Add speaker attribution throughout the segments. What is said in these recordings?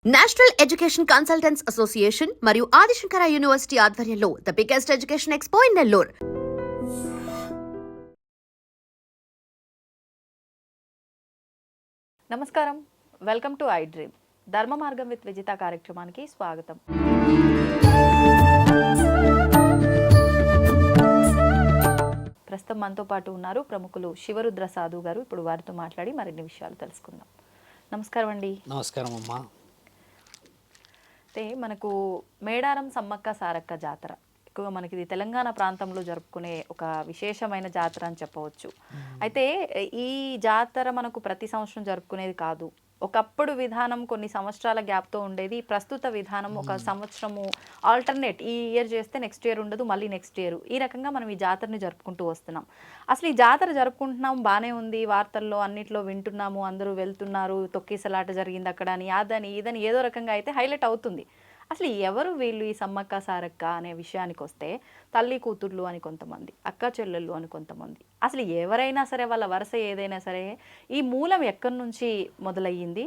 Speaker 1: National education consultants association మరియు Adi Shankara university ఆధ్వర్యంలో the biggest education expo in Nellore.
Speaker 2: నమస్కారం, welcome to I dream. ధర్మ మార్గం విత్ విజిత కార్యక్రమానికి స్వాగతం. ప్రస్తుతం మనతో పాటు ఉన్నారు ప్రముఖులు శివరుద్ర సాధు గారు. ఇప్పుడు వారితో మాట్లాడి మరిన్ని విషయాలు తెలుసుకుందాం. నమస్కారం అండి.
Speaker 3: నమస్కారం అమ్మా.
Speaker 2: అయితే మనకు మేడారం సమ్మక్క సారక్క జాతర ఎక్కువగా మనకి ఇది తెలంగాణ ప్రాంతంలో జరుపుకునే ఒక విశేషమైన జాతర అని చెప్పవచ్చు. అయితే ఈ జాతర మనకు ప్రతి సంవత్సరం జరుపుకునేది కాదు. ఒకప్పుడు విధానం కొన్ని సంవత్సరాల గ్యాప్తో ఉండేది. ప్రస్తుత విధానం ఒక సంవత్సరము ఆల్టర్నేట్, ఈ ఇయర్ చేస్తే నెక్స్ట్ ఇయర్ ఉండదు, మళ్ళీ నెక్స్ట్ ఇయర్, ఈ రకంగా మనం ఈ జాతరని జరుపుకుంటూ వస్తున్నాం. అసలు ఈ జాతర జరుపుకుంటున్నాం, బాగానే ఉంది, వార్తల్లో అన్నిట్లో వింటున్నాము, అందరూ వెళ్తున్నారు, తొక్కిసలాట జరిగింది అక్కడ అని, అదని ఇదని ఏదో రకంగా అయితే హైలైట్ అవుతుంది. అసలు ఎవరు వీళ్ళు ఈ సమ్మక్క సారక్క అనే విషయానికి వస్తే తల్లి కూతుర్లు అని కొంతమంది, అక్క చెల్లెళ్ళు అని కొంతమంది, అసలు ఎవరైనా సరే వాళ్ళ వరుస ఏదైనా సరే ఈ మూలం ఎక్కడి నుంచి మొదలయ్యింది,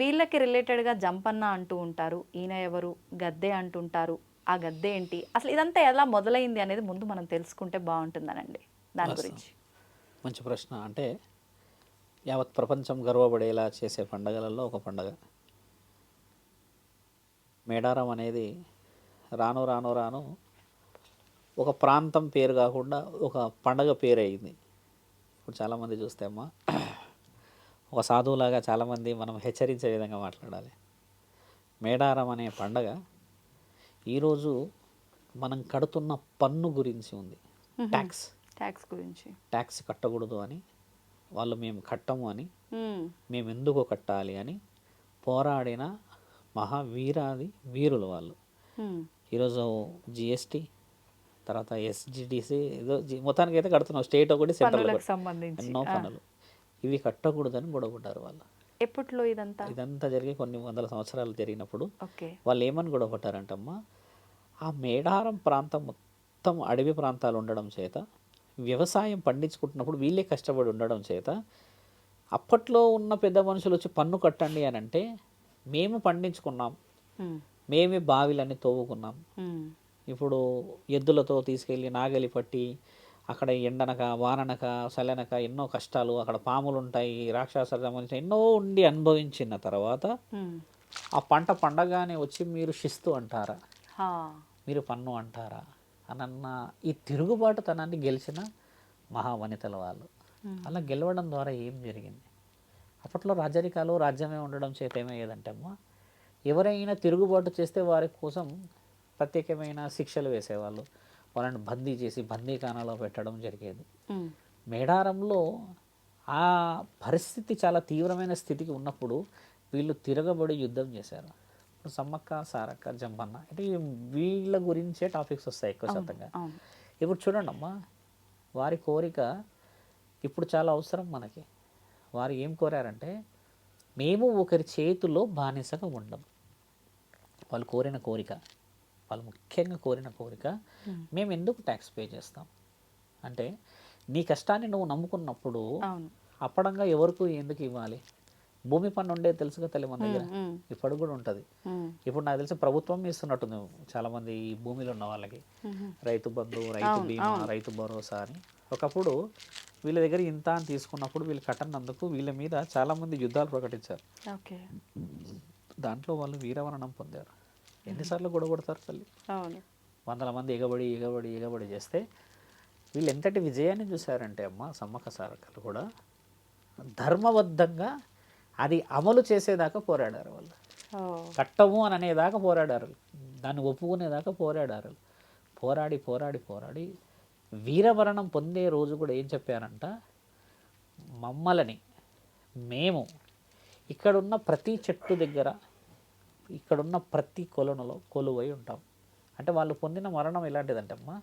Speaker 2: వీళ్ళకి రిలేటెడ్గా జంపన్న అంటూ ఉంటారు, ఈయన ఎవరు, గద్దె అంటుంటారు, ఆ గద్దె ఏంటి, అసలు ఇదంతా ఎలా మొదలైంది అనేది ముందు మనం తెలుసుకుంటే బాగుంటుందనండి. దాని గురించి
Speaker 3: మంచి ప్రశ్న. అంటే యావత్ ప్రపంచం గర్వపడేలా చేసే పండగలలో ఒక పండగ మేడారం అనేది రాను రాను రాను ఒక ప్రాంతం పేరు కాకుండా ఒక పండగ పేరు అయింది. ఇప్పుడు చాలామంది చూస్తే అమ్మా, ఒక సాధువులాగా చాలామంది మనం హెచ్చరించే విధంగా మాట్లాడాలి. మేడారం అనే పండగ ఈరోజు మనం కడుతున్న పన్ను గురించి ఉంది. ట్యాక్స్ గురించి, ట్యాక్స్ కట్టకూడదు అని, వాళ్ళు మేము కట్టము అని, మేము ఎందుకు కట్టాలి అని పోరాడిన మహావీరాది వీరులు వాళ్ళు. ఈరోజు జిఎస్టీ, తర్వాత ఎస్జిడిసి, ఏదో మొత్తానికి అయితే కడుతున్నాం, స్టేట్ ఒకటి సెంట్రల్
Speaker 2: సంబంధించి
Speaker 3: ఎన్నో పనులు, ఇవి కట్టకూడదని గొడవపడ్డారు వాళ్ళు.
Speaker 2: ఎప్పట్లో ఇదంతా
Speaker 3: జరిగి కొన్ని వందల సంవత్సరాలు జరిగినప్పుడు వాళ్ళు ఏమని గొడవపడ్డారంటమ్మా, ఆ మేడారం ప్రాంతం మొత్తం అడవి ప్రాంతాలు ఉండడం చేత, వ్యవసాయం పండించుకుంటున్నప్పుడు వీళ్ళే కష్టపడి ఉండడం చేత, అప్పట్లో ఉన్న పెద్ద మనుషులు వచ్చి పన్ను కట్టండి అని అంటే, మేము పండించుకున్నాం, మేమే బావిలన్నీ తవ్వుకున్నాం, ఇప్పుడు ఎద్దులతో తీసుకెళ్ళి నాగలి పట్టి అక్కడ ఎండనక వాననక చల్లనక ఎన్నో కష్టాలు, అక్కడ పాములు ఉంటాయి, రాక్షసాలకు సంబంధించిన ఎన్నో ఉండి అనుభవించిన తర్వాత ఆ పంట పండగానే వచ్చి మీరు శిస్తు అంటారా, మీరు పన్ను అంటారా అన్న ఈ తిరుగుబాటుతనాన్ని గెలిచిన మహావనితల వాళ్ళు. అలా గెలవడం ద్వారా ఏం జరిగింది, అప్పట్లో రాజరికాలు రాజ్యమే ఉండడం చేత ఏమయ్యేదంటే అమ్మా, ఎవరైనా తిరుగుబాటు చేస్తే వారి కోసం ప్రత్యేకమైన శిక్షలు వేసేవాళ్ళు, వాళ్ళని బందీ చేసి బందీఖానాలో పెట్టడం జరిగేది. మేడారంలో ఆ పరిస్థితి చాలా తీవ్రమైన స్థితికి ఉన్నప్పుడు వీళ్ళు తిరగబడి యుద్ధం చేశారు. ఇప్పుడు సమ్మక్క సారక్క జంపన్న అంటే వీళ్ళ గురించే టాపిక్స్ వస్తాయి ఎక్కువ శాతంగా. ఇప్పుడు చూడండి అమ్మా, వారి కోరిక ఇప్పుడు చాలా అవసరం మనకి. వారు ఏం కోరారంటే, మేము ఒకరి చేతిలో బానిసగా ఉండం. వాళ్ళు కోరిన కోరిక, వాళ్ళు ముఖ్యంగా కోరిన కోరిక, మేము ఎందుకు ట్యాక్స్ పే చేస్తాం అంటే, నీ కష్టాన్ని నువ్వు నమ్ముకున్నప్పుడు అప్పడంగా ఎవరికి ఎందుకు ఇవ్వాలి. భూమి పన్ను ఉండేది తెలుసుగా తల్లి మన దగ్గర, ఇప్పుడు కూడా ఉంటుంది. ఇప్పుడు నాకు తెలిసి ప్రభుత్వం ఇస్తున్నట్టుంది చాలామంది ఈ భూమిలో ఉన్న వాళ్ళకి, రైతు బంధు, రైతు బీమా, రైతు భరోసా అని. ఒకప్పుడు వీళ్ళ దగ్గర ఇంత అని తీసుకున్నప్పుడు వీళ్ళు కట్టనందుకు వీళ్ళ మీద చాలామంది యుద్ధాలు ప్రకటించారు. దాంట్లో వాళ్ళు వీరమరణం పొందారు. ఎన్నిసార్లు గొడవడతారు తల్లి, వందల మంది ఎగబడి ఎగబడి ఎగబడి చేస్తే వీళ్ళు ఎంతటి విజయాన్ని చూశారంటే అమ్మ, సమ్మక్క సారక్కలు కూడా ధర్మబద్ధంగా అది అమలు చేసేదాకా పోరాడారు. వాళ్ళు కట్టము అని అనేదాకా పోరాడారు, దాన్ని ఒప్పుకునేదాకా పోరాడారు. పోరాడి పోరాడి పోరాడి వీరమరణం పొందే రోజు కూడా ఏం చెప్పారంట, మమ్మల్ని మేము ఇక్కడున్న ప్రతి చెట్టు దగ్గర, ఇక్కడున్న ప్రతి కొలనులో కొలువై ఉంటాం. అంటే వాళ్ళు పొందిన మరణం ఎలాంటిదంటే అమ్మా,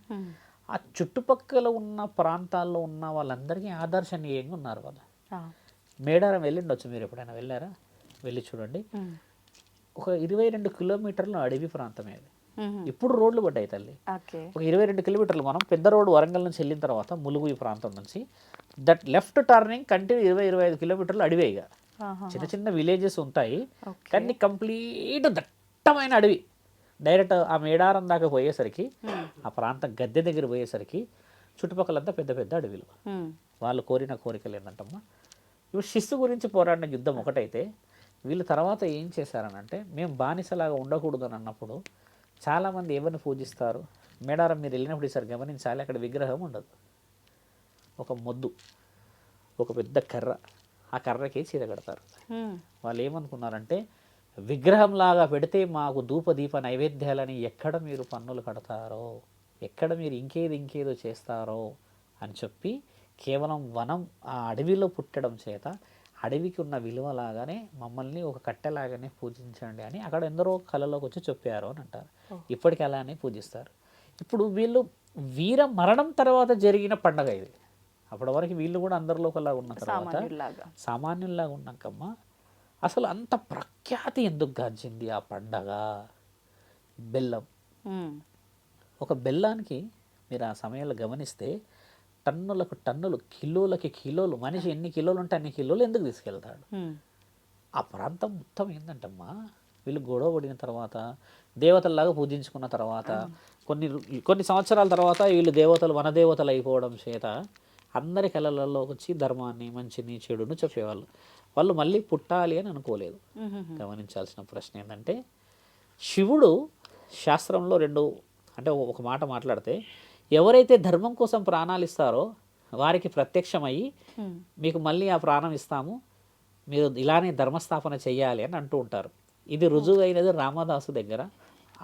Speaker 3: ఆ చుట్టుపక్కల ఉన్న ప్రాంతాల్లో ఉన్న వాళ్ళందరికీ ఆదర్శనీయంగా ఉన్నారు వాళ్ళు. మేడారం వెళ్ళిండొచ్చు, మీరు ఎప్పుడైనా వెళ్ళారా? వెళ్ళి చూడండి. ఒక 22 కిలోమీటర్ల అడవి ప్రాంతమే అది. ఇప్పుడు రోడ్లు పడ్డాయి తల్లి. ఒక 22 కిలోమీటర్లు మనం పెద్ద రోడ్డు వరంగల్ నుంచి వెళ్ళిన తర్వాత ములుగు ఈ ప్రాంతం నుంచి దట్ లెఫ్ట్ టర్నింగ్ కంటిన్యూ 20-25 కిలోమీటర్లు అడివేగా. చిన్న చిన్న విలేజెస్ ఉంటాయి,
Speaker 2: ఓకే.
Speaker 3: కానీ కంప్లీట్ దట్టమైన అడవి. డైరెక్ట్ ఆ మేడారం దాకా పోయేసరికి, ఆ ప్రాంతం గద్దె దగ్గర పోయేసరికి చుట్టుపక్కలంతా పెద్ద పెద్ద అడవిలు. వాళ్ళు కోరిన కోరికలు ఏంటంటమ్మా, ఇప్పుడు శిస్తు గురించి పోరాడిన యుద్ధం ఒకటైతే, వీళ్ళు తర్వాత ఏం చేశారనంటే, మేము బానిసలాగా ఉండకూడదు అని అన్నప్పుడు చాలామంది ఎవరిని పూజిస్తారు. మేడారం మీరు వెళ్ళినప్పుడు ఈసారి గమనించాలి, అక్కడ విగ్రహం ఉండదు. ఒక మొద్దు, ఒక పెద్ద కర్ర, ఆ కర్రకి చీర కడతారు. వాళ్ళు ఏమనుకున్నారంటే, విగ్రహంలాగా పెడితే మాకు ధూపదీప నైవేద్యాలని ఎక్కడ మీరు పన్నులు కడతారో, ఎక్కడ మీరు ఇంకేదో చేస్తారో అని చెప్పి, కేవలం వనం ఆ అడవిలో పుట్టడం చేత అడవికి ఉన్న విలువలాగానే మమ్మల్ని ఒక కట్టెలాగానే పూజించండి అని అక్కడ ఎందరో కళలోకి వచ్చి చెప్పారు అని అంటారు. ఇప్పటికీ అలానే పూజిస్తారు. ఇప్పుడు వీళ్ళు వీర మరణం తర్వాత జరిగిన పండగ ఇది. అప్పటి వరకు వీళ్ళు కూడా అందరిలో ఒకలాగా ఉన్న తర్వాత సామాన్యుల్లాగా ఉన్నాకమ్మా, అసలు అంత ప్రఖ్యాతి ఎందుకు గాంచింది ఆ పండగ? బెల్లం. ఒక బెల్లానికి మీరు ఆ సమయంలో గమనిస్తే టన్నులకు టన్నులు, కిలోలకి కిలోలు, మనిషి ఎన్ని కిలోలు ఉంటే అన్ని కిలోలు ఎందుకు తీసుకెళ్తాడు? ఆ ప్రాంతం మొత్తం ఏంటంటమ్మా, వీళ్ళు గొడవ పడిన తర్వాత, దేవతల్లాగా పూజించుకున్న తర్వాత, కొన్ని సంవత్సరాల తర్వాత వీళ్ళు దేవతలు వనదేవతలు అయిపోవడం చేత అందరి కళలలో వచ్చి ధర్మాన్ని, మంచిని, చెడును చెప్పేవాళ్ళు. వాళ్ళు మళ్ళీ పుట్టాలి అని అనుకోలేదు. గమనించాల్సిన ప్రశ్న ఏంటంటే, శివుడు శాస్త్రంలో అంటే ఒక మాట మాట్లాడితే, ఎవరైతే ధర్మం కోసం ప్రాణాలు ఇస్తారో వారికి ప్రత్యక్షమయ్యి మీకు మళ్ళీ ఆ ప్రాణం ఇస్తాము, మీరు ఇలానే ధర్మస్థాపన చెయ్యాలి అని అంటూ ఉంటారు. ఇది రుజువు అయినది రామదాసు దగ్గర,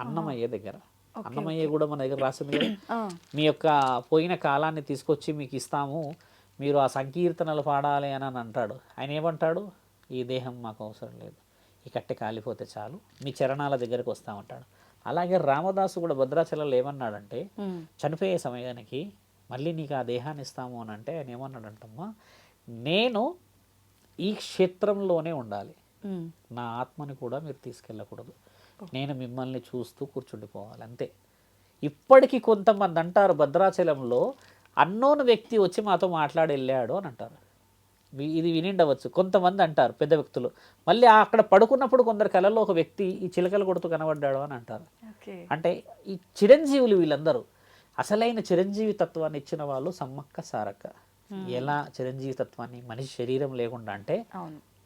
Speaker 3: అన్నమయ్య దగ్గర. అన్నమయ్య కూడా మన దగ్గర రాసింది కదా, మీ యొక్క పోయిన కాలాన్ని తీసుకొచ్చి మీకు ఇస్తాము, మీరు ఆ సంకీర్తనలు పాడాలి అని అంటాడు. ఆయన ఏమంటాడు, ఈ దేహం మాకు అవసరం లేదు, ఈ కట్టె కాలిపోతే చాలు, మీ చరణాల దగ్గరకు వస్తామంటాడు. అలాగే రామదాసు కూడా భద్రాచలంలో ఏమన్నాడంటే, చనిపోయే సమయానికి మళ్ళీ నీకు ఆ దేహాన్ని ఇస్తాము అని అంటే ఆయన ఏమన్నాడంటమ్మా, నేను ఈ క్షేత్రంలోనే ఉండాలి, నా ఆత్మని కూడా మీరు తీసుకెళ్ళకూడదు, నేను మిమ్మల్ని చూస్తూ కూర్చుండిపోవాలి అంతే. ఇప్పటికీ కొంతమంది అంటారు, భద్రాచలంలో అన్నోన్ వ్యక్తి వచ్చి మాతో మాట్లాడి వెళ్ళాడు అని అంటారు. ఇది వినిండవచ్చు. కొంతమంది అంటారు పెద్ద వ్యక్తులు, మళ్ళీ అక్కడ పడుకున్నప్పుడు కొందరు కళల్లో ఒక వ్యక్తి ఈ చిలకలు కొడుతూ కనబడ్డాడు అని అంటారు. అంటే ఈ చిరంజీవులు వీళ్ళందరూ అసలైన చిరంజీవి తత్వాన్ని ఇచ్చిన వాళ్ళు సమ్మక్క సారక్క. ఎలా చిరంజీవి తత్వాన్ని మనిషి శరీరం లేకుండా అంటే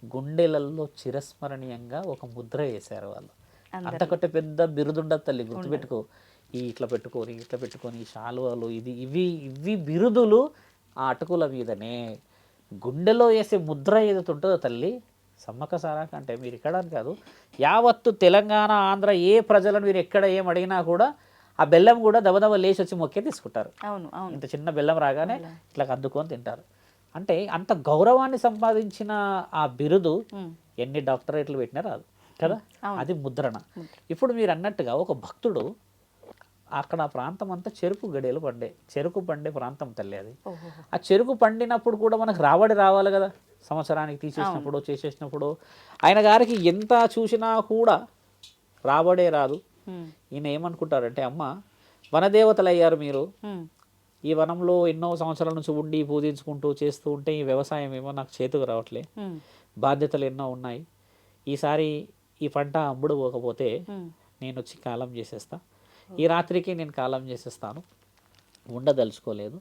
Speaker 3: గుండెలలో చిరస్మరణీయంగా ఒక ముద్ర వేశారు వాళ్ళు. అంతకంటే పెద్ద బిరుదుండదు తల్లి, గుర్తుపెట్టుకో. ఇట్లా పెట్టుకొని శాలువాలు, ఇవి బిరుదులు ఆ అటుకుల మీదనే. గుండెలో వేసే ముద్ర ఏదైతే ఉంటుందో తల్లి, సమ్మక్క సారక్క అంటే మీరు ఇక్కడ కాదు, యావత్తు తెలంగాణ, ఆంధ్ర ఏ ప్రజలను మీరు ఎక్కడ ఏం అడిగినా కూడా ఆ బెల్లం కూడా దబదబ లేచి వచ్చి మొక్కే తీసుకుంటారు. ఇంత చిన్న బెల్లం రాగానే ఇట్లా అద్దుకొని తింటారు. అంటే అంత గౌరవాన్ని సంపాదించిన ఆ బిరుదు ఎన్ని డాక్టరేట్లు పెట్టినా రాదు కదా, అది ముద్రణ. ఇప్పుడు మీరు అన్నట్టుగా ఒక భక్తుడు అక్కడ ఆ ప్రాంతం అంతా చెరుకు గడియలు చెరుకు పండే ప్రాంతం తల్లి అది. ఆ చెరుకు పండినప్పుడు కూడా మనకు రాబడి రావాలి కదా, సంవత్సరానికి తీసేసినప్పుడు చేసేసినప్పుడు. ఆయన గారికి ఎంత చూసినా కూడా రాబడే రాదు. ఈయన ఏమనుకుంటారంటే, అమ్మ వనదేవతలు అయ్యారు మీరు, ఈ వనంలో ఎన్నో సంవత్సరాల నుంచి ఉండి పూజించుకుంటూ చేస్తూ ఉంటే ఈ వ్యవసాయం ఏమో నాకు చేతుకు రావట్లే, బాధ్యతలు ఎన్నో ఉన్నాయి, ఈసారి ఈ పంట అమ్ముడు పోకపోతే నేను వచ్చి కాలం చేసేస్తా, ఈ రాత్రికి నేను కాలం చేసేస్తాను, ఉండదలుచుకోలేదు.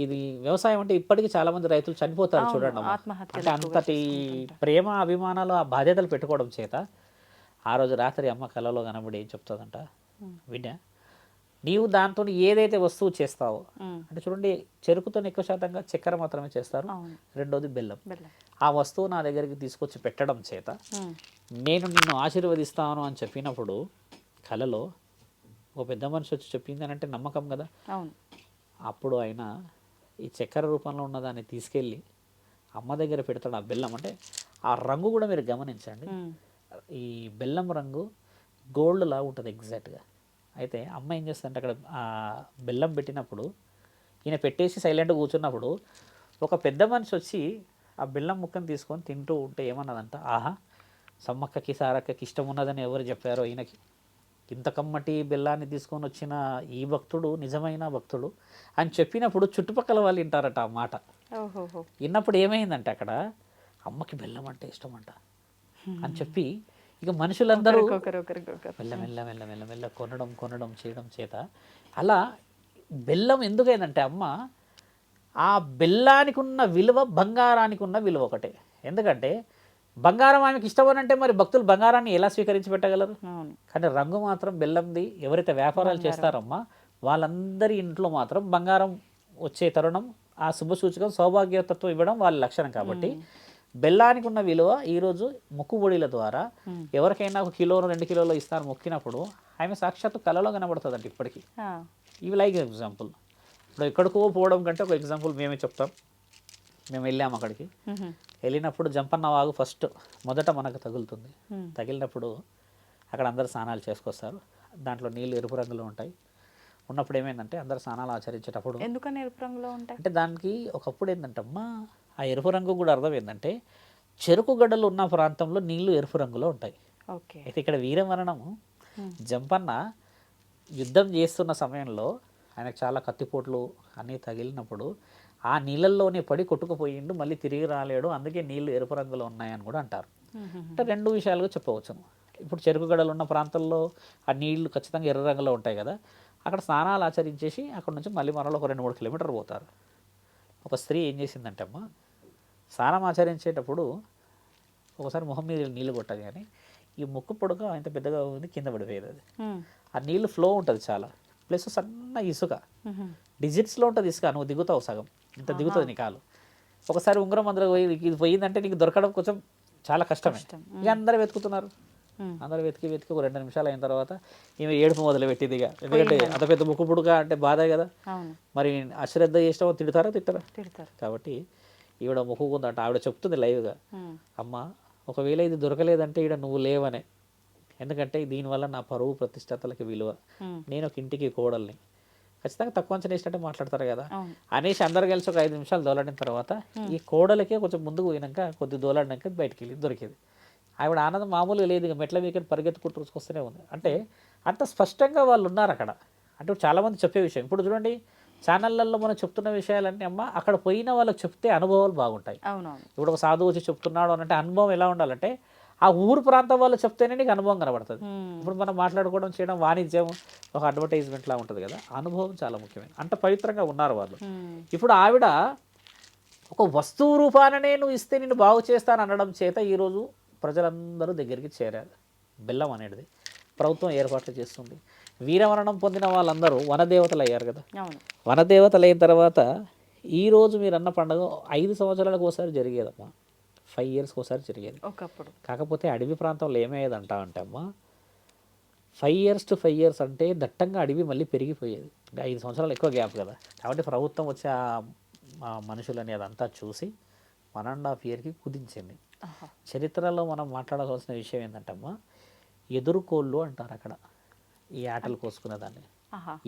Speaker 3: ఇది వ్యవసాయం అంటే ఇప్పటికీ చాలా మంది రైతులు చనిపోతారు చూడండి. అంటే అంతటి ప్రేమ, అభిమానాలు, ఆ బాధ్యతలు పెట్టుకోవడం చేత ఆ రోజు రాత్రి అమ్మ కళలో కనబడి ఏం చెప్తుందంట, విన్నా నీవు దాంతో ఏదైతే వస్తువు చేస్తావో, అంటే చూడండి చెరుకుతో ఎక్కువ శాతంగా చక్కెర మాత్రమే చేస్తారు, రెండోది బెల్లం. ఆ వస్తువు నా దగ్గరికి తీసుకొచ్చి పెట్టడం చేత నేను నిన్ను ఆశీర్వదిస్తాను అని చెప్పినప్పుడు కళలో ఒక పెద్ద మనిషి వచ్చి చెప్పింది అని అంటే నమ్మకం కదా. అప్పుడు ఆయన ఈ చక్కెర రూపంలో ఉన్నదాన్ని తీసుకెళ్ళి అమ్మ దగ్గర పెడతాడు. ఆ బెల్లం అంటే ఆ రంగు కూడా మీరు గమనించండి, ఈ బెల్లం రంగు గోల్డ్ లా ఉంటుంది ఎగ్జాక్ట్గా. అయితే అమ్మ ఏం చేస్తుందంటే అక్కడ ఆ బెల్లం పెట్టినప్పుడు ఈయన పెట్టేసి సైలెంట్గా కూర్చున్నప్పుడు ఒక పెద్ద మనిషి వచ్చి ఆ బెల్లం ముక్కను తీసుకొని తింటూ ఉంటే ఏమన్నదంట, ఆహా సమ్మక్కకి సారక్కకి ఇష్టం ఉన్నదని ఎవరు చెప్పారో ఈయనకి, ఇంత కమ్మటి బెల్లాన్ని తీసుకొని వచ్చిన ఈ భక్తుడు నిజమైన భక్తుడు అని చెప్పినప్పుడు చుట్టుపక్కల వాళ్ళు వింటారట ఆ మాట. విన్నప్పుడు ఏమైందంటే అక్కడ అమ్మకి బెల్లం అంటే ఇష్టం అంట అని చెప్పి ఇక మనుషులందరూ
Speaker 2: ఒకరికొకరు
Speaker 3: మెల్ల కొనడం చేయడం చేత అలా బెల్లం ఎందుకైందంటే అమ్మ ఆ బెల్లానికి ఉన్న విలువ బంగారానికి ఉన్న విలువ ఒకటే. ఎందుకంటే బంగారం ఆమెకి ఇష్టమనంటే మరి భక్తులు బంగారాన్ని ఎలా స్వీకరించి పెట్టగలరు? కానీ రంగు మాత్రం బెల్లంది. ఎవరైతే వ్యాపారాలు చేస్తారమ్మా వాళ్ళందరి ఇంట్లో మాత్రం బంగారం వచ్చే తరుణం ఆ శుభసూచకం సౌభాగ్యతత్వం ఇవ్వడం వాళ్ళ లక్షణం. కాబట్టి బెల్లానికి ఉన్న విలువ ఈరోజు మొక్కుబొడిల ద్వారా ఎవరికైనా 1 కిలో 2 కిలోలు ఇస్తారు మొక్కినప్పుడు ఆమె సాక్షాత్తు కళలో కనబడుతుందంట ఇప్పటికీ. ఇవి లైక్ ఎగ్జాంపుల్. ఇప్పుడు ఎక్కడికో పోవడం కంటే ఒక ఎగ్జాంపుల్ మేమే చెప్తాం. మేము వెళ్ళాము అక్కడికి. వెళ్ళినప్పుడు జంపన్న వాగు ఫస్ట్ మొదట మనకు తగులుతుంది. తగిలినప్పుడు అక్కడ అందరు స్నానాలు చేసుకొస్తారు. దాంట్లో నీళ్ళు ఎరుపు రంగులో ఉంటాయి. ఉన్నప్పుడు ఏమైందంటే అందరు స్నానాలు ఆచరించేటప్పుడు
Speaker 2: ఎందుకని ఎరుపు రంగులో ఉంటాయి
Speaker 3: అంటే దానికి ఒకప్పుడు ఏంటంటమ్మా ఆ ఎరుపు రంగు కూడా అర్థం ఏంటంటే చెరుకు గడ్డలు ఉన్న ప్రాంతంలో నీళ్లు ఎరుపు రంగులో ఉంటాయి. అయితే ఇక్కడ వీరమరణము జంపన్న యుద్ధం చేస్తున్న సమయంలో ఆయనకు చాలా కత్తిపోట్లు అన్నీ తగిలినప్పుడు ఆ నీళ్ళల్లోనే పడి కొట్టుకుపోయిండు, మళ్ళీ తిరిగి రాలేడు, అందుకే నీళ్లు ఎరుపు రంగులో ఉన్నాయని కూడా అంటారు. అంటే 2 విషయాలుగా చెప్పవచ్చు. ఇప్పుడు చెరుకు గడలు ఉన్న ప్రాంతాల్లో ఆ నీళ్లు ఖచ్చితంగా ఎర్ర రంగులో ఉంటాయి కదా, అక్కడ స్నానాలు ఆచరించేసి అక్కడ నుంచి మళ్ళీ మనలో ఒక 2-3 కిలోమీటర్లు పోతారు. ఒక స్త్రీ ఏం చేసిందంటే అమ్మ స్నానం ఆచరించేటప్పుడు ఒకసారి మొహం మీద నీళ్ళు కొట్టగానే ఈ ముక్కు పొడక ఇంత పెద్దగా ఉంది, కింద పడిపోయేది. అది ఆ నీళ్ళు ఫ్లో ఉంటుంది చాలా, ప్లస్ సన్న ఇసుక డిజిట్స్లో ఉంటుంది ఇసుక. నువ్వు దిగుతావు సగం ఇంత దిగుతుంది నీ కాలు. ఒకసారి ఉంగరం అందరూ ఇది పోయిందంటే నీకు దొరకడం కొంచెం చాలా కష్టమే. ఇక అందరూ వెతుకుతున్నారు. అందరూ వెతికి ఒక 2 నిమిషాలు అయిన తర్వాత ఈమె ఏడుపు మొదలు పెట్టింది. ఇక ఎందుకంటే అంత పెద్ద ముక్కు పుడుక అంటే బాధే కదా. మరి అశ్రద్ధ చేసినా తిడతారా? కాబట్టి ఈవిడ మొక్కుకుందంట. ఆవిడ చెప్తుంది లైవ్గా, అమ్మ ఒకవేళ ఇది దొరకలేదంటే ఈడ నువ్వు లేవనే, ఎందుకంటే దీనివల్ల నా పరువు ప్రతిష్టతలకి విలువ, నేను ఒక ఇంటికి కోడల్ని, ఖచ్చితంగా తక్కువ అంచనా వేసినట్టే మాట్లాడతారు కదా అనేసి అందరు కలిసి ఒక 5 నిమిషాలు దోలాడిన తర్వాత ఈ కోడలకే కొంచెం ముందుకు పోయినాక కొద్ది దోలాడినాక బయటికి వెళ్ళి దొరికేది. ఆవిడ ఆనందం మామూలుగా లేదు. ఇక మెట్ల వీకెండ్ పరిగెత్తుకుంటూ వస్తూనే ఉంది. అంటే అంత స్పష్టంగా వాళ్ళు ఉన్నారు అక్కడ. అంటే చాలామంది చెప్పే విషయం ఇప్పుడు చూడండి ఛానళ్ళల్లో మనం చెప్తున్న విషయాలన్నీ అమ్మ అక్కడ పోయిన వాళ్ళకి చెప్తే అనుభవాలు బాగుంటాయి. ఇప్పుడు ఒక సాధువు వచ్చి చెప్తున్నాడు అని అంటే అనుభవం ఎలా ఉండాలంటే ఆ ఊరు ప్రాంతం వాళ్ళు చెప్తేనే నీకు అనుభవం కనబడుతుంది. ఇప్పుడు మనం మాట్లాడుకోవడం చేయడం వాణిజ్యం ఒక అడ్వర్టైజ్మెంట్ లా ఉంటుంది కదా, అనుభవం చాలా ముఖ్యమైన. అంత పవిత్రంగా ఉన్నారు వాళ్ళు. ఇప్పుడు ఆవిడ ఒక వస్తువు రూపాననే నువ్వు ఇస్తే నేను బాగు చేస్తాను అనడం చేత ఈరోజు ప్రజలందరూ దగ్గరికి చేరారు. బెల్లం అనేది ప్రభుత్వం ఏర్పాట్లు చేస్తుంది. వీరమరణం పొందిన వాళ్ళందరూ వనదేవతలు అయ్యారు కదా. వనదేవతలు అయిన తర్వాత ఈరోజు మీరు అన్న పండుగ 5 సంవత్సరాలకు ఒకసారి జరిగేదమ్మా, 5 ఇయర్స్కి ఒకసారి జరిగేది ఒకప్పుడు. కాకపోతే అడవి ప్రాంతంలో ఏమయ్యేదంట అంటే అమ్మ 5 years to 5 years అంటే దట్టంగా అడవి మళ్ళీ పెరిగిపోయేది. 5 సంవత్సరాలు ఎక్కువ గ్యాప్ కదా. కాబట్టి ప్రభుత్వం వచ్చే ఆ మనుషులని అదంతా చూసి 1.5 yearకి కుదించింది. చరిత్రలో మనం మాట్లాడాల్సిన విషయం ఏంటంటే అమ్మ ఎదురుకోళ్ళు అంటారు అక్కడ ఈ ఆటలు కోసుకునే దాన్ని.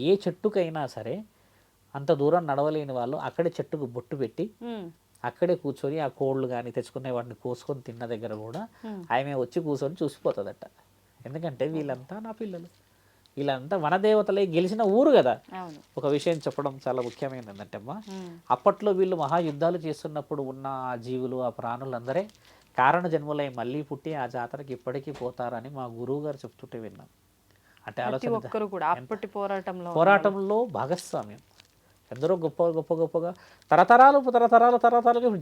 Speaker 3: ఏ చెట్టుకైనా సరే అంత దూరం నడవలేని వాళ్ళు అక్కడే చెట్టుకు బొట్టు పెట్టి అక్కడే కూర్చొని ఆ కోళ్ళు కానీ తెచ్చుకునే వాటిని కోసుకొని తిన్న దగ్గర కూడా ఆమె వచ్చి కూర్చొని చూసిపోతుందట. ఎందుకంటే వీళ్ళంతా నా పిల్లలు, వీళ్ళంతా వనదేవతలై గెలిచిన ఊరు కదా. ఒక విషయం చెప్పడం చాలా ముఖ్యమైనది ఏంటంటే అమ్మా అప్పట్లో వీళ్ళు మహాయుద్ధాలు చేస్తున్నప్పుడు ఉన్న ఆ జీవులు ఆ ప్రాణులందరే కారణ జన్ములై మళ్ళీ పుట్టి ఆ జాతరకి ఇప్పటికీ పోతారని మా గురువు గారు చెప్తుంటే విన్నాం. అంటే ఆలోచన పోరాటంలో భాగస్వామ్యం ఎందరో గొప్పగా తరతరాలు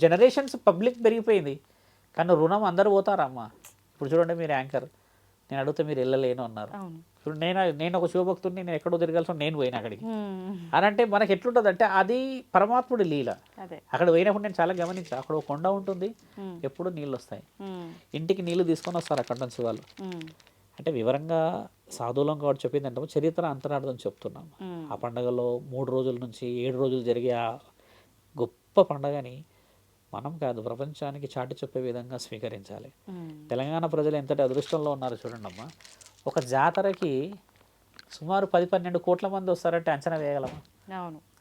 Speaker 3: జనరేషన్స్ పబ్లిక్ పెరిగిపోయింది. కానీ రుణం అందరూ పోతారమ్మా. ఇప్పుడు చూడండి మీరు యాంకర్, నేను అడిగితే మీరు వెళ్ళలేను అన్నారు. ఇప్పుడు నేను ఒక శివభక్తుడిని, నేను ఎక్కడో తిరగాల్సిన నేను పోయినా అక్కడికి అని అంటే మనకి ఎట్లుంటుంది అంటే అది పరమాత్ముడి లీల. అక్కడ పోయినప్పుడు నేను చాలా గమనించా, అక్కడ ఒక కొండ ఉంటుంది, ఎప్పుడు నీళ్ళు వస్తాయి, ఇంటికి నీళ్లు తీసుకొని వస్తారు అక్కడ నుంచి వాళ్ళు. అంటే వివరంగా సాధువులం కాబట్టి చెప్పిందంటే చరిత్ర అంతరార్థం చెప్తున్నాం. ఆ పండుగలో 3 రోజుల నుంచి 7 రోజులు జరిగే ఆ గొప్ప పండుగని మనం కాదు ప్రపంచానికి చాటి చెప్పే విధంగా స్వీకరించాలి. తెలంగాణ ప్రజలు ఎంతటి అదృష్టంలో ఉన్నారు చూడండి అమ్మా. ఒక జాతరకి సుమారు 10-12 కోట్ల మంది వస్తారంటే అంచనా వేయగలమా?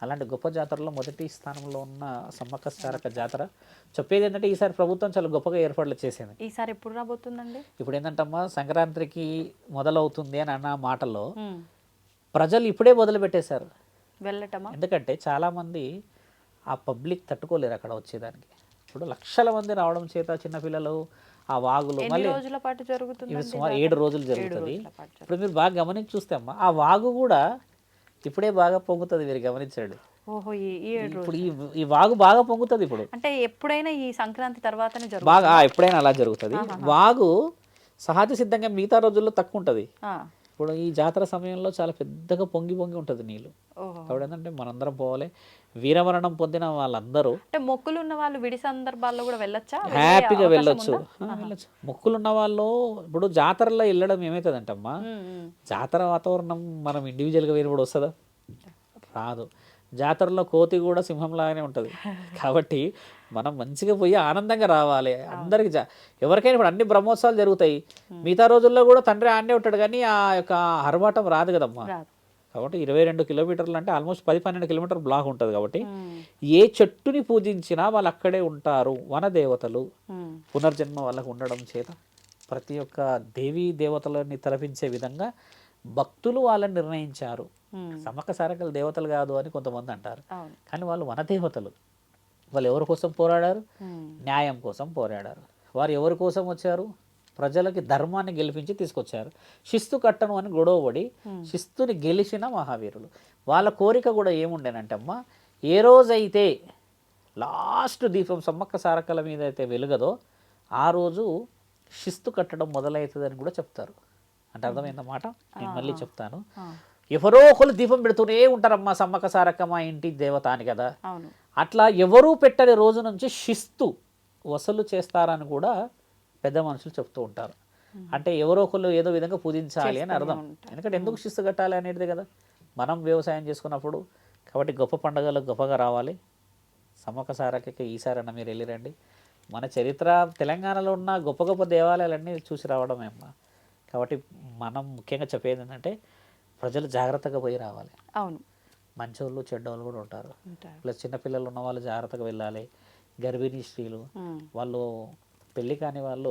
Speaker 3: అలాంటి గొప్ప జాతరలో మొదటి స్థానంలో ఉన్న సమ్మక్క సారక్క జాతర. చెప్పేది ఏంటంటే ఈసారి ప్రభుత్వం చాలా గొప్పగా ఏర్పాట్లు చేసింది.
Speaker 2: ఈసారి ఎప్పుడు రాబోతుందండి?
Speaker 3: ఇప్పుడు ఏంటంటమ్మా సంక్రాంతికి మొదలవుతుంది అని అన్న మాటలో ప్రజలు ఇప్పుడే మొదలు పెట్టేశారు వెళ్ళటమా. ఎందుకంటే చాలామంది ఆ పబ్లిక్ తట్టుకోలేరు అక్కడ వచ్చేదానికి. ఇప్పుడు లక్షల మంది రావడం చేత చిన్నపిల్లలు ఆ వాగులు
Speaker 2: ఎన్ని
Speaker 3: మళ్ళీ
Speaker 2: రోజుల పాటు జరుగుతుంది
Speaker 3: ఇవి సుమారు 7 రోజులు జరుగుతుంది.
Speaker 2: రోజుల పాటు
Speaker 3: ఇప్పుడు మీరు బాగా గమనించి చూస్తే అమ్మ ఆ వాగు కూడా ఇప్పుడే బాగా పొంగుతుంది, మీరు గమనించండి.
Speaker 2: ఓహో ఈ 7
Speaker 3: ఇప్పుడు
Speaker 2: రోజులు
Speaker 3: ఈ వాగు బాగా పొంగుతుంది ఇప్పుడు
Speaker 2: అంటే ఎప్పుడైనా ఈ సంక్రాంతి తర్వాతనే
Speaker 3: బాగా
Speaker 2: జరుగుతుంది.
Speaker 3: ఎప్పుడైనా అలా జరుగుతుంది. వాగు సహజ సిద్ధంగా మిగతా రోజుల్లో తక్కువ ఉంటుంది, ఇప్పుడు ఈ జాతర సమయంలో చాలా పెద్దగా పొంగి పొంగి ఉంటుంది నీళ్ళు.
Speaker 2: ఓహో
Speaker 3: కాబట్టి ఏంటంటే మనందరం పోవాలి. వీరమరణం పొందిన వాళ్ళందరూ
Speaker 2: అంటే మొక్కులు ఉన్న వాళ్ళు విడి సందర్భాల్లో కూడా వెళ్ళొచ్చా? వెళ్ళే
Speaker 3: హ్యాపీగా
Speaker 2: అవకాశం
Speaker 3: వెళ్ళొచ్చు.
Speaker 2: ఉందా?
Speaker 3: వెళ్ళొచ్చు. మొక్కులు ఉన్న వాళ్ళు ఇప్పుడు జాతరలో వెళ్ళడం ఏమవుతుందంటమ్మా,
Speaker 2: ఉమ్.
Speaker 3: జాతర వాతావరణం మనం ఇండివిజువల్గా వేరుపడి వస్తుందా? రాదు. జాతరలో కోతి కూడా సింహంలాగానే ఉంటుంది. కాబట్టి మనం మంచిగా పోయి ఆనందంగా రావాలి. అందరికి ఎవరికైనా ఇప్పుడు అన్ని బ్రహ్మోత్సవాలు జరుగుతాయి, మిగతా రోజుల్లో కూడా తండ్రి ఆడనే ఉంటాడు, కానీ ఆ యొక్క ఆర్భాటం రాదు కదమ్మా.
Speaker 2: రాదు.
Speaker 3: కాబట్టి 22 కిలోమీటర్లు అంటే ఆల్మోస్ట్ 10-12 కిలోమీటర్ బ్లాక్ ఉంటుంది. కాబట్టి
Speaker 2: ఉమ్.
Speaker 3: ఏ చెట్టుని పూజించినా వాళ్ళు అక్కడే ఉంటారు. వన దేవతలు
Speaker 2: ఉమ్.
Speaker 3: పునర్జన్మ వాళ్ళకు ఉండడం చేత ప్రతి ఒక్క దేవీ దేవతలని తలపించే విధంగా భక్తులు వాళ్ళని నిర్ణయించారు.
Speaker 2: ఉమ్.
Speaker 3: సమ్మక్క సారక్కలు దేవతలు కాదు అని కొంతమంది అంటారు,
Speaker 2: అవును.
Speaker 3: కానీ వాళ్ళు వనదేవతలు. వాళ్ళు ఎవరి కోసం పోరాడారు?
Speaker 2: ఉమ్.
Speaker 3: న్యాయం కోసం పోరాడారు. వారు ఎవరి కోసం వచ్చారు? ప్రజలకి ధర్మాన్ని గెలిపించి తీసుకొచ్చారు. శిస్తు కట్టను అని గొడవపడి శిస్తుని గెలిచిన మహావీరులు. వాళ్ళ కోరిక కూడా ఏముండేనంటే అమ్మ, ఏ రోజైతే లాస్ట్ దీపం సమ్మక్క సారక్కల మీద అయితే వెలుగదో ఆ రోజు శిస్తు కట్టడం మొదలవుతుందని కూడా చెప్తారు. అంటే అర్థమైందన్నమాట. నేను మళ్ళీ చెప్తాను. ఎవరో ఒకరు దీపం పెడుతూనే ఉంటారమ్మా, సమ్మక్క సారక్క మా ఇంటి దేవత అని కదా.
Speaker 2: అవును.
Speaker 3: అట్లా ఎవరూ పెట్టని రోజు నుంచి శిస్తు వసూలు చేస్తారని కూడా పెద్ద మనుషులు చెప్తూ ఉంటారు. అంటే ఎవరో ఒకళ్ళు ఏదో విధంగా పూజించాలి అని అర్థం. ఎందుకంటే ఎందుకు శిస్తు కట్టాలి అనేది కదా మనం వ్యవసాయం చేసుకున్నప్పుడు. కాబట్టి గొప్ప పండుగలు గొప్పగా రావాలి. సమ్మక్క సారక్కకి ఈసారైనా మీరు వెళ్ళిరండి. మన చరిత్ర తెలంగాణలో ఉన్న గొప్ప గొప్ప దేవాలయాలన్నీ చూసి రావడమే అమ్మా. కాబట్టి మనం ముఖ్యంగా చెప్పేది ఏంటంటే ప్రజలు జాగ్రత్తగా పోయి రావాలి.
Speaker 2: అవును.
Speaker 3: మంచోళ్ళు చెడ్డోళ్ళు కూడా ఉంటారు.
Speaker 2: ఉంటారు.
Speaker 3: ప్లస్ చిన్నపిల్లలు ఉన్న వాళ్ళు జాగ్రత్తగా వెళ్ళాలి. గర్భిణీ స్త్రీలు,
Speaker 2: ఉమ్.
Speaker 3: వాళ్ళు పెళ్ళి కాని వాళ్ళు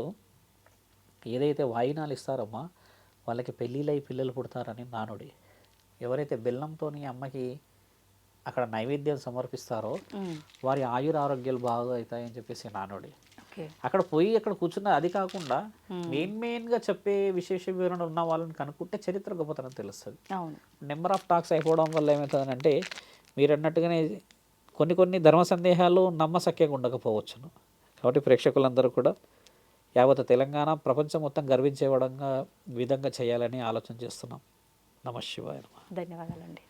Speaker 3: ఏదైతే వాయినాలు ఇస్తారమ్మా, వాళ్ళకి పెళ్ళిళ్ళై పిల్లలు పుడతారని నానుడి. ఎవరైతే బెల్లంతో అమ్మకి అక్కడ నైవేద్యం సమర్పిస్తారో
Speaker 2: ఉమ్.
Speaker 3: వారి ఆయుర ఆరోగ్యాలు బాగా అవుతాయని చెప్పేసి నానుడి.
Speaker 2: ఓకే.
Speaker 3: అక్కడ పోయి అక్కడ కూర్చున్న అది కాకుండా మెయిన్గా చెప్పే విశేష వివరణ ఉన్న వాళ్ళని కనుక్కుంటే చరిత్ర గొప్పతనం తెలుస్తుంది.
Speaker 2: అవును.
Speaker 3: నెంబర్ ఆఫ్ టాక్స్ అయిపోవడం వల్ల ఏమవుతుందంటే మీరు అన్నట్టుగానే కొన్ని ధర్మ సందేహాలు నమ్మశక్యంగా ఉండకపోవచ్చును. కాబట్టి ప్రేక్షకులందరూ కూడా యావత్ తెలంగాణ ప్రపంచం మొత్తం గర్వించే విధంగా చేయాలని ఆలోచన చేస్తున్నాం. నమః శివాయ.
Speaker 2: ధన్యవాదాలండి.